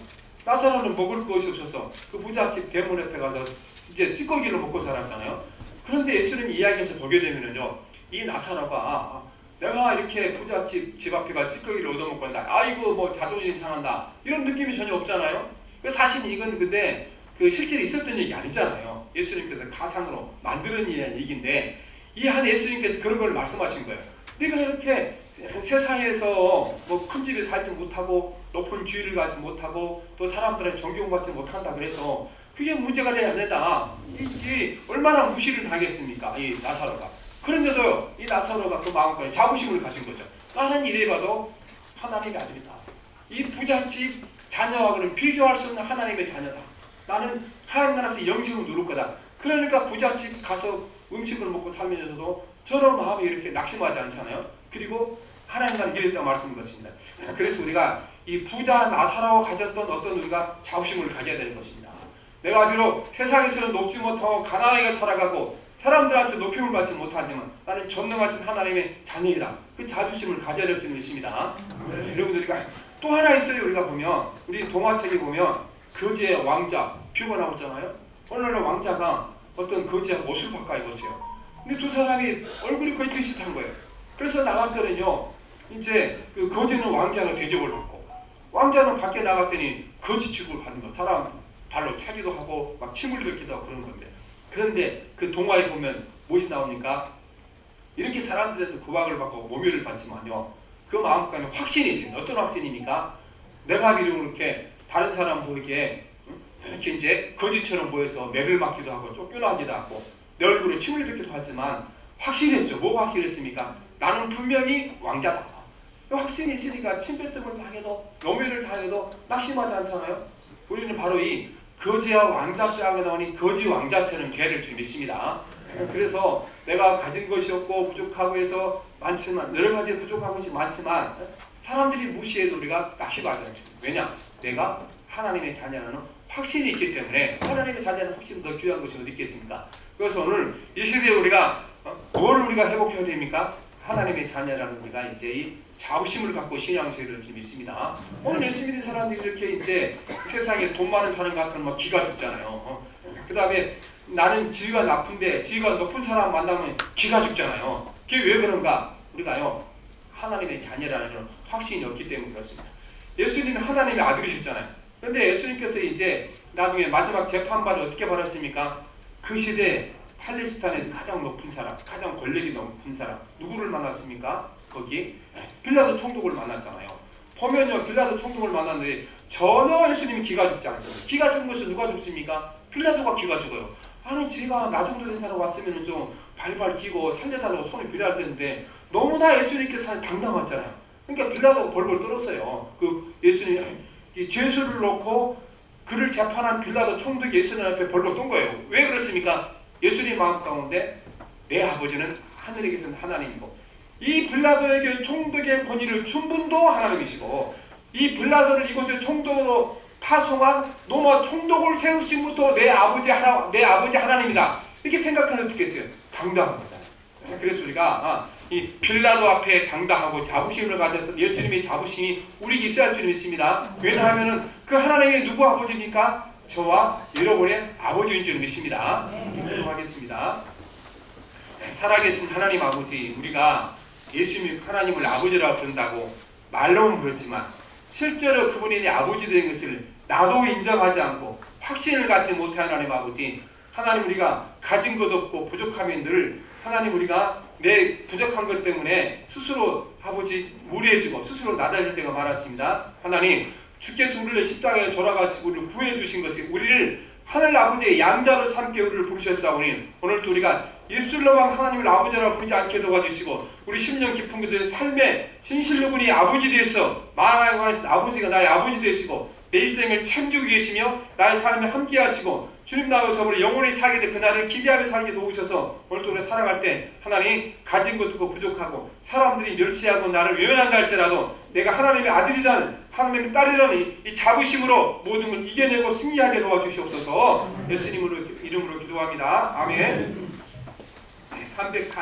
나사로는 먹을 것이 없어서 그 부잣집 대문 앞에 가서 이제 찌꺼기를 먹고 살았잖아요. 그런데 예수님 이야기에서 보게 되면요, 이 나사로가 내가 이렇게 부잣집 집 앞에 가 찌꺼기를 얻어먹고 한다. 아이고 뭐 자존심 상한다. 이런 느낌이 전혀 없잖아요. 사실 이건 근데 그 실제로 있었던 얘기 아니잖아요. 예수님께서 가상으로 만드는 얘기인데 이 한 예수님께서 그런 걸 말씀하신 거예요. 네가 이렇게 세상에서 뭐 큰 집에 살지 못하고 높은 지위를 가지 못하고 또 사람들은 존경받지 못한다 그래서 그게 문제가 되지 않는다. 이 얼마나 무시를 당했습니까? 이 나사로가. 그런데도 이 나사로가 그 마음까지 자부심을 가진 거죠. 나는 이래봐도 하나님의 아들이다. 이 부잣집 자녀하고는 비교할 수 없는 하나님의 자녀다. 나는 하나님 나라에서 영생을 누릴 거다. 그러니까 부잣집 가서 음식을 먹고 살면서도 저런 마음이 이렇게 낙심하지 않잖아요. 그리고 하나님 나라를 이뤘다고 말씀인 것입니다. 그래서 우리가 이 부자 나사로가 가졌던 어떤 우리가 자부심을 가져야 되는 것입니다. 내가 비록 세상에서는 높지 못하고 가난하게 살아가고 사람들한테 높임을 받지 못하지만 나는 전능하신 하나님의 자녀이다. 그 자부심을 가져야 될 줄을 믿습니다. 여러분들 우리가 또 하나 있어요. 우리가 보면 우리 동화책에 보면 거지의 왕자 표가 나오잖아요. 어느 날 왕자가 어떤 거지의 옷을 바꿔 입었어요. 근데 두 사람이 얼굴이 거의 비슷한 거예요. 그래서 나갔더니요, 이제 그 거지는 왕자는 대접을 받고, 왕자는 밖에 나갔더니 거지 취급을 받는 거. 사람 발로 차기도 하고 막 침을 뱉기도 하고 그런 건데. 그런데 그 동화에 보면 무엇이 나옵니까? 이렇게 사람들한테 구박을 받고 모멸을 받지만요, 그 마음속에 확신이 있어요. 어떤 확신입니까? 내가 비록 이렇게 다른 사람 보이게 이렇게 이제 거지처럼 보여서 매를 맞기도 하고 쫓겨나기도 하고 내 얼굴에 침을 뱉기도 하지만 확신했죠. 뭐가 확신했습니까? 나는 분명히 왕자다. 확신이 있으니까 침뱉음을 당해도 노멸을 당해도 낙심하지 않잖아요. 우리는 바로 이 거지와 왕자 싸움에 나오니 거지 왕자처럼 죄를 좀 믿습니다. 그래서 내가 가진 것이 없고 부족하고 해서 많지만, 여러 가지 부족한 것이 많지만 사람들이 무시해도 우리가 낙심하지 않습니다. 왜냐? 내가 하나님의 자녀라는 확신이 있기 때문에. 하나님의 자녀는 확실히 더 귀한 것이 어디 있겠습니까? 그래서 오늘 이 시대에 우리가 뭘 우리가 회복해야 됩니까? 하나님의 자녀라는 우리가 이제 이 자부심을 갖고 신앙생활을 좀 있습니다. 오늘 예수 믿는 사람들이 이렇게 이제 세상에 돈 많은 사람 같으면 막 기가 죽잖아요. 그 다음에 나는 지위가 나쁜데 지위가 높은 사람 만나면 기가 죽잖아요. 그게 왜 그런가? 우리가요, 하나님의 자녀라는 그런 확신이 없기 때문에 그렇습니다. 예수님은 하나님의 아들이셨잖아요. 그런데 예수님께서 이제 나중에 마지막 재판받을 어떻게 받았습니까? 그 시대에 팔레스타인에서 가장 높은 사람, 가장 권력이 높은 사람, 누구를 만났습니까? 거기 빌라도 총독을 만났잖아요. 보면요, 빌라도 총독을 만났는데 전혀 예수님이 기가 죽지 않습니다. 기가 죽은 것은 누가 죽습니까? 빌라도가 기가 죽어요. 아니, 제가 나 정도 된 사람 왔으면 좀 발발 끼고 살려달라고 손을 빌어야 되는데 너무나 예수님께서 당당하잖아요. 그러니까 빌라도가 벌벌 떨었어요. 그 예수님 이 죄수를 놓고 그를 재판한 빌라도 총독이 예수님 앞에 벌벌 떤 거예요. 왜 그렇습니까? 예수님 마음 가운데 내 아버지는 하늘에 계신 하나님이고, 이 빌라도에게 총독의 권위를 준 분도 하나님이시고, 이 빌라도를 이곳에 총독으로 파송한 로마 총독을 세우신 분도 내 아버지 하나님이다. 이렇게 생각하면 어떻겠어요? 당당한 거잖아요. 그래서 우리가 이 빌라도 앞에 당당하고 자부심을 가졌던 예수님의 자부심이 우리 있어야 줄 믿습니다. 왜냐하면 그 하나님이 누구 아버지입니까? 저와 여러분의 아버지인 줄 믿습니다. 기도하겠습니다. 살아계신 하나님 아버지, 우리가 예수님 하나님을 아버지라고 부른다고 말로는 그렇지만 실제로 그분이 내 아버지 된 것을 나도 인정하지 않고 확신을 갖지 못한 하나님 아버지, 하나님 우리가 가진 것 없고 부족함이 늘 하나님 우리가 내 부족한 것 때문에 스스로 아버지 무리해주고 스스로 나다질 때가 많았습니다. 하나님, 주께서 우리를 십자가에 돌아가시고 우리를 구해 주신 것이 우리를 하늘 아버지의 양자로 삼게 우리를 부르셨사오니 오늘도 우리가 입술로만 하나님을 아버지라고 부르지 않게 도와주시고 우리 심령 깊은 곳에 삶의 진실로 분이 아버지 되어서 말하는 것에서 아버지가 나의 아버지 되시고 내 일생을 챙기고 계시며 나의 삶에 함께 하시고 주님 나와 더불어 영원히 살게 될 그날을 기대하며 살게 도우셔서 오늘도 우리가 살아갈 때 하나님 가진 것도 부족하고 사람들이 멸시하고 나를 외면한다 할지라도 내가 하나님의 아들이라는 하나님의 딸이라는 이 자부심으로 모든 걸 이겨내고 승리하게 도와주시옵소서. 예수님 이름으로 기도합니다. 아멘. 304장